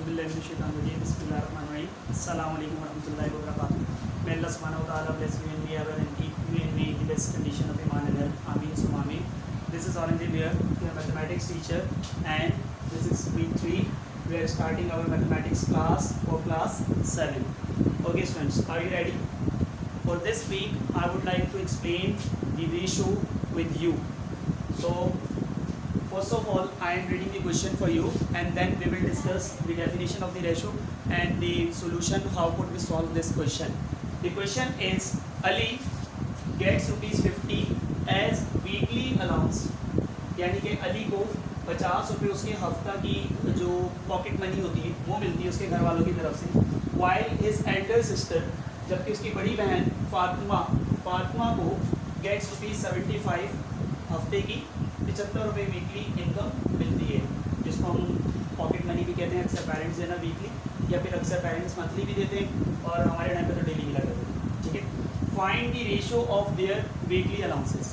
Assalamualaikum warahmatullahi wabarakatuh. May Allah subhanahu wa ta'ala bless you and me ever and keep you and me in the best condition of iman and health. Ameen summa ameen. This is Aurangzeb here, your mathematics teacher, and this is week 3. We are starting our mathematics class for class 7. Okay students, are you ready? For this week, I would like to explain the ratio with you. So first of all, I am reading the question for you, and then we will discuss the definition of the ratio and the solution, how could we solve this question. The question is, Ali gets ₹50 as weekly allowance, यानी कि अली को 50 रुपये उसके हफ्ता की जो pocket money होती है वो मिलती है उसके घर वालों की तरफ से, while his elder sister, जबकि उसकी बड़ी बहन फातिमा को गेट्स ₹75 हफ्ते की 75 रुपये वीकली इनकम मिलती है, जिसको हम पॉकेट मनी भी कहते हैं। अक्सर पेरेंट्स देना वीकली, या फिर अक्सर पेरेंट्स मंथली भी देते हैं, और हमारे टाइम पे तो डेली मिला करते हैं। ठीक है, find the ratio of their weekly allowances.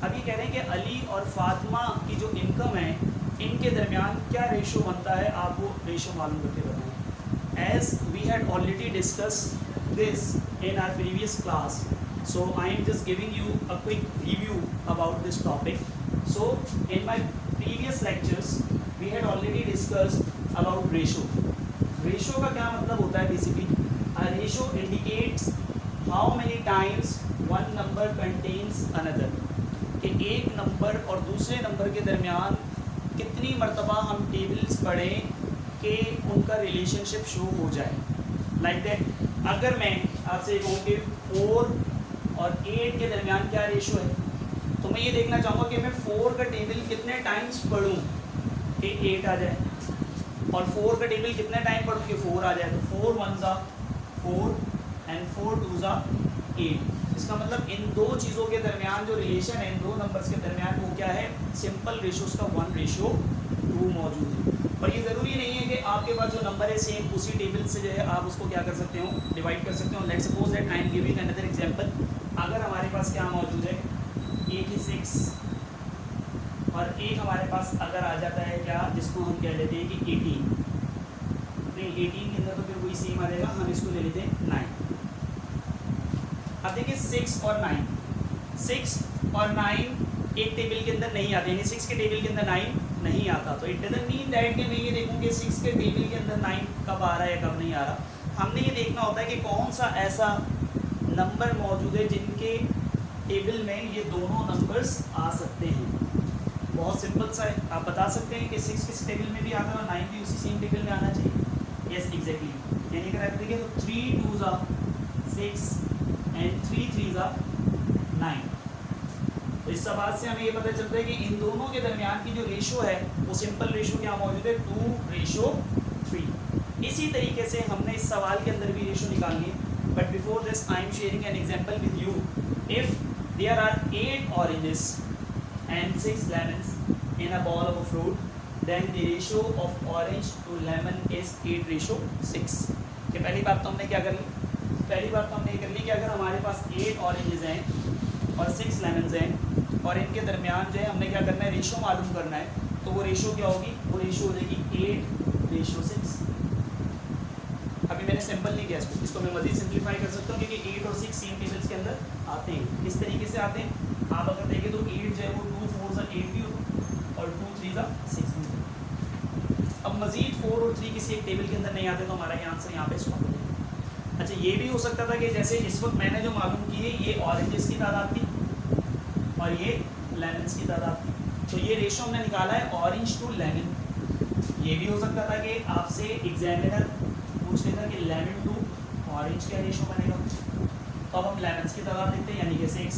अब ये कह रहे हैं कि अली और फातिमा की जो इनकम है इनके दरमियान क्या रेशियो बनता है, आप वो रेशियो मालूम करके बताएं। As we had already discuss this in our previous class, so I am just giving you a quick review about this topic. So in my previous lectures we had already discussed about ratio. Ratio का क्या मतलब होता है? Basically a ratio indicates how many times one number contains another, कि एक number और दूसरे number के दरमियान कितनी मरतबा हम टेबल्स पढ़ें कि उनका रिलेशनशिप शो हो जाए। लाइक दैट, अगर मैं आपसे कहूँ कि 4 और 8 के दरमियान क्या रेशो है, तो मैं ये देखना चाहूँगा कि मैं 4 का टेबल कितने टाइम्स पढ़ूँ कि 8 आ जाए, और 4 का टेबल कितने टाइम पढ़ूँ कि 4 आ जाए। तो 4 1 ज़ा 4 एंड 4 2 ज़ा 8। इसका मतलब इन दो चीज़ों के दरमियान जो रिलेशन है, इन दो नंबर्स के दरमियान, वो क्या है? सिंपल रेशो का 1:2 मौजूद है। और ये ज़रूरी नहीं है कि आपके पास जो नंबर है सेम उसी टेबल से जो है आप उसको क्या कर सकते हो, डिवाइड कर सकते हो। Let's suppose that I am giving another example. अगर हमारे पास क्या मौजूद है 86, और एक हमारे पास अगर आ जाता है क्या, जिसको हम कह लेते हैं कि 18, नहीं 18 के अंदर तो फिर वही सेम आ जाएगा, हम इसको ले लेते हैं 9। अब देखिए 6 और 9 एक टेबल के अंदर नहीं आते, यानी 6 के टेबल के अंदर 9 नहीं आता। तो इट डजंट मीन दैट कि मैं ये देखूँ कि 6 के टेबल के अंदर 9 कब आ रहा है या कब नहीं आ रहा। हमने ये देखना होता है कि कौन सा ऐसा नंबर मौजूद है जिनके टेबल में ये दोनों नंबर्स आ सकते हैं। बहुत सिंपल सा है, आप बता सकते हैं कि 6 किस टेबल में भी आता है और 9 भी उसी सेम टेबल में आना चाहिए। यस एग्जैक्टली, यानी अगर आप देखिए तो 3 2 ज़ा 6 एंड 3 3 ज़ा 9। तो इस बात से हमें ये पता चलता है कि इन दोनों के दरमियान की जो रेशो है वो सिंपल रेशो क्या मौजूद है? 2:3। इसी तरीके से हमने इस सवाल के अंदर भी रेशो निकालनी है। But before this I am sharing an example with you. If there are 8 oranges and 6 lemons in a bowl of a fruit, then the ratio of orange to lemon is 8:6। कि पहली बात तो हमने क्या कर ली? पहली बात तो हमने ये कर ली कि अगर हमारे पास 8 ऑरेंजेस हैं और 6 लेमन्स हैं, और इनके दरमियान जो है हमने क्या करना है? रेशो मालूम करना है। तो वो रेशो क्या होगी? वो रेशो हो जाएगी 8:6। अभी मैंने सिंपल नहीं किया इसको मैं मज़ीद सिंप्लीफाई कर सकता हूँ, क्योंकि 8 और 6 सेम टेबल्स के अंदर आते हैं। किस तरीके से आते हैं आप अगर देखें तो 8 जो है वो 2 4 ज़ा 8 भी होता, और 2 3 ज़ा 6 भी होता। अब मज़ीद 4 और 3 किसी एक टेबल के अंदर नहीं आते, तो हमारा ये आंसर यहाँ पे स्टॉप हो जाएगा। अच्छा, ये भी हो सकता था कि जैसे इस वक्त मैंने जो मालूम की है ये ऑरेंजेस की तादाद थी और ये लेमन्स की तादाद थी, तो ये रेशो हमने निकाला है ऑरेंज टू लेमन। ये भी हो सकता था कि आपसे एग्जामिनर पूछ लेता कि लेमन टू ऑरेंज क्या रेशो बनेगा, तो अब हम लेमन्स की तादाद लिखते हैं यानी कि 6,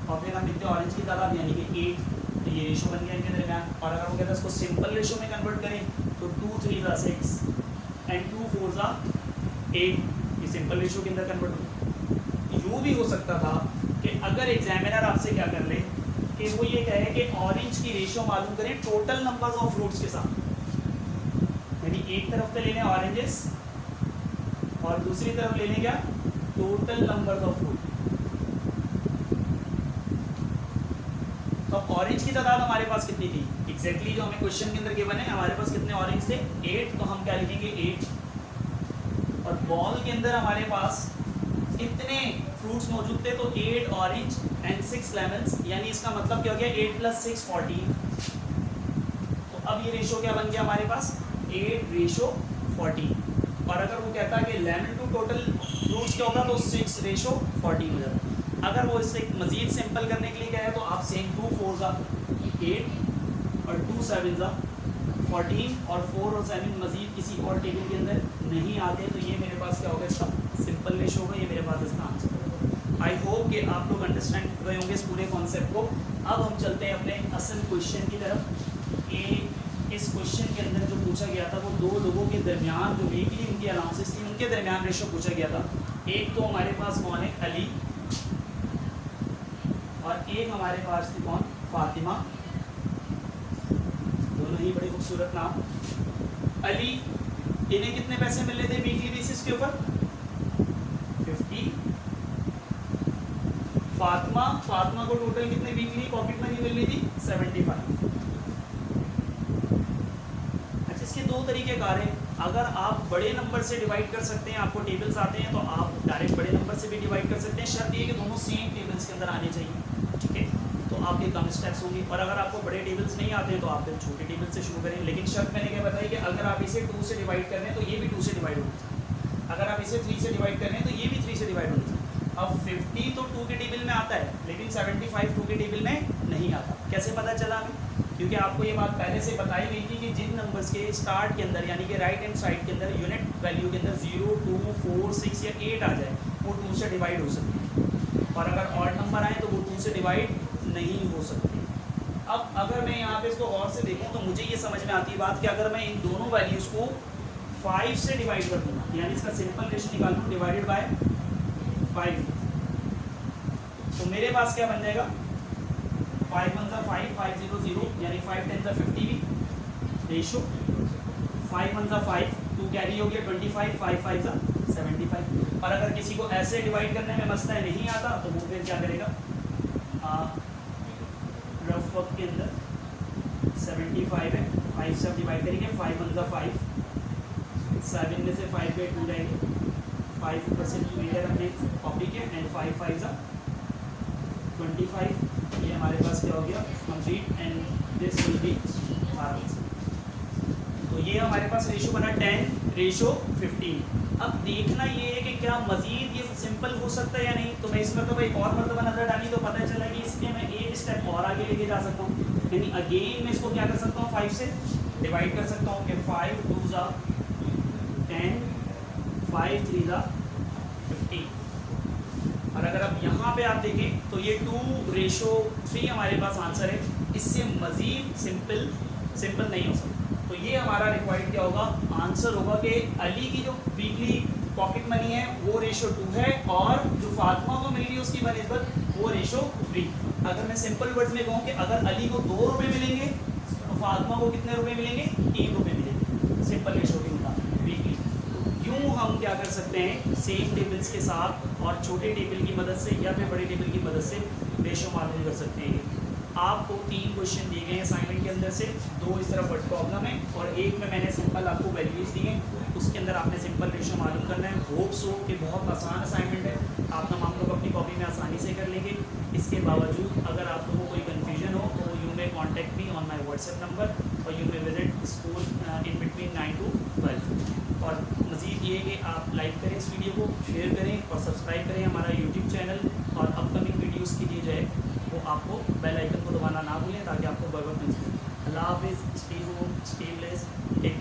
और फिर हम लिखते हैं ऑरेंज की तादाद यानी कि 8। तो ये रेशो बन गया इनके दरमियान। और अगर वो कहते हैं इसको सिंपल रेशो में कन्वर्ट करें तो 2 3 ज़ा 6 एंड 2 4 ज़ा 8, ये सिंपल रेशो के अंदर कन्वर्ट हो। यूँ भी हो सकता था कि अगर एग्जामिनर आपसे क्या कर ले कि वो ये कहे कि ऑरेंज की रेशियो मालूम करें टोटल नंबर्स ऑफ फ्रूट्स के साथ, यानी एक तरफ पे ले लें ऑरेंजेस और दूसरी तरफ ले लें क्या? Total numbers of fruit. तो ऑरेंज की तादाद हमारे पास कितनी थी? एग्जैक्टली जो हमें क्वेश्चन के अंदर गिवन है, हमारे पास कितने ऑरेंज थे 8, तो हम क्या लिखेंगे 8। और बॉल के अंदर हमारे पास कितने फ्रूट्स मौजूद थे, तो 8 ऑरेंज एंड 6 लेमन्स, यानी इसका मतलब क्या हो गया 8 + 6 14। तो अब ये रेशो क्या बन गया हमारे पास 8:14। और अगर वो कहता है कि लेमन टू टोटल फ्रूट्स क्या होगा, तो 6:14 हो जाता। अगर वो इससे मज़ीद सिंपल करने के लिए कहे तो आप सेम 2 4 8 और 2 7 14 और 4 और 7 मज़ीद किसी और टेबल के अंदर नहीं आते, तो ये मेरे पास क्या होगा, इसका सिंपल रेशो होगा, ये मेरे पास इसका आंसर होगा। आई होप कि आप लोग अंडरस्टैंड कर रहे होंगे इस पूरे कॉन्सेप्ट को। अब हम चलते हैं अपने असल क्वेश्चन की तरफ। इस क्वेश्चन के अंदर जो पूछा गया था वो दो लोगों के दरमियान जो वीकली उनकी अलाउंसेस थी उनके दरमियान रेशो पूछा गया था। एक तो हमारे पास कौन है, अली, और एक हमारे पास थी कौन, फातिमा। दोनों ही बड़े खूबसूरत नाम। अली, इन्हें कितने पैसे मिल रहे थे वीकली बेसिस के ऊपर 50। फातिमा को टोटल कितने वीकली पॉकेट मनी मिल रही थी 75। अच्छा, इसके दो तरीके कार हैं। अगर आप बड़े नंबर से डिवाइड कर सकते हैं, आपको टेबल्स आते हैं, तो आप डायरेक्ट बड़े नंबर से भी डिवाइड कर सकते हैं। शर्त ये कि दोनों सेम टेबल्स के अंदर आने चाहिए, ठीक है, तो आपके कम स्टेप्स होंगे। और अगर आपको बड़े टेबल्स नहीं आते हैं तो आप फिर छोटे टेबल से शुरू करें। लेकिन शर्त मैंने क्या बताई कि अगर आप इसे 2 से डिवाइड कर रहे हैं तो ये भी 2 से डिवाइड होना चाहिए। अगर आप इसे 3 से डिवाइड कर रहे हैं तो ये भी 3 से डिवाइड होना चाहिए। अब 50 तो 2 के टेबल में आता है, लेकिन 75 2 के टेबल में नहीं आता। कैसे पता चला हमें? क्योंकि आपको ये बात पहले से बताई गई थी कि जिन नंबर्स के स्टार्ट के अंदर यानी कि राइट हैंड साइड के अंदर यूनिट वैल्यू के अंदर 0 2 4 6 या 8 आ जाए वो 2 से डिवाइड हो सकती है, और अगर ऑड नंबर आए तो वो 2 से डिवाइड नहीं हो सकती। अब अगर मैं यहाँ पे इसको गौर से देखूँ तो मुझे ये समझ में आती है बात कि अगर मैं इन दोनों वैल्यूज़ को 5 से डिवाइड कर दूँगा, यानी इसका सिंपल रेशो निकाल दूँ डिवाइडेड बाय 5, तो मेरे पास क्या बन जाएगा 5 1 5 5 0 0, यानी 5 10 50 भी रेशो 5 1 5 2 कैरी हो गया 25 5 5 75। और अगर किसी को ऐसे डिवाइड करने में मसला नहीं आता तो वो फिर क्या करेगा, रफ वर्क के अंदर 75 है, 5 से डिवाइड करेंगे 5 1 5, 7 में से 5 पे 2 जाएंगे, 5 ऊपर से मीटर हमने कॉपी किया एंड 5 5 25। ये हमारे पास क्या हो गया complete and this will be answer. तो ये हमारे पास रेशो बना 10:15। अब देखना ये है कि क्या मज़ीद ये सिंपल हो सकता है या नहीं। तो मैं इस मरतबा एक और मरतबा नज़र डाली तो पता चला कि इसके मैं एक स्टेप और आगे लेके जा सकता हूँ, यानी अगेन मैं इसको क्या कर सकता हूँ 5 से डिवाइड कर सकता हूँ कि 5 2 10 5 3 15। और अगर आप यहाँ पे आप देखें तो ये 2:3 हमारे पास आंसर है। इससे मज़ीद सिंपल नहीं हो सकता। तो ये हमारा रिक्वायर्ड क्या होगा, आंसर होगा कि अली की जो वीकली पॉकेट मनी है वो रेशो 2 है, और जो फातिमा को मिल रही है उसकी बनिस्बत वो रेशो 3। अगर मैं सिंपल वर्ड्स में कहूँ कि अगर अली को 2 रुपये मिलेंगे तो फातिमा को कितने रुपये मिलेंगे, 3 रुपये मिलेंगे, सिंपल रेशो के मुताबिक वीकली। यूँ हम क्या कर सकते हैं सेम टेबल्स के साथ और छोटे टेबल की मदद से या फिर बड़े टेबल की मदद से रेशो मालूम कर सकते हैं। आपको 3 क्वेश्चन दिए गए हैं असाइनमेंट के अंदर से, 2 इस तरफ वर्ड प्रॉब्लम है और एक में मैंने सिंपल आपको वैल्यूज़ दी हैं, उसके अंदर आपने सिंपल रेशो मालूम करना है। होप्स हो कि बहुत आसान असाइनमेंट है, आप तमाम लोग अपनी कॉपी में आसानी से कर लेंगे। इसके बावजूद अगर आप लोगों को कोई कन्फ्यूजन हो तो you may contact me on my WhatsApp number और you may visit school in between 9 to 12। और मज़ीद ये कि आप लाइक करें इस वीडियो को, शेयर करें और सब्सक्राइब करें हमारा यूट्यूब चैनल, और अपकमिंग वीडियोज़ के लिए जो है वो आपको बेल आइकन को दबाना ना भूलें ताकि आपको बर वक्त मिल सके। अल्लाह हाफिज़, stay home, stay blessed, take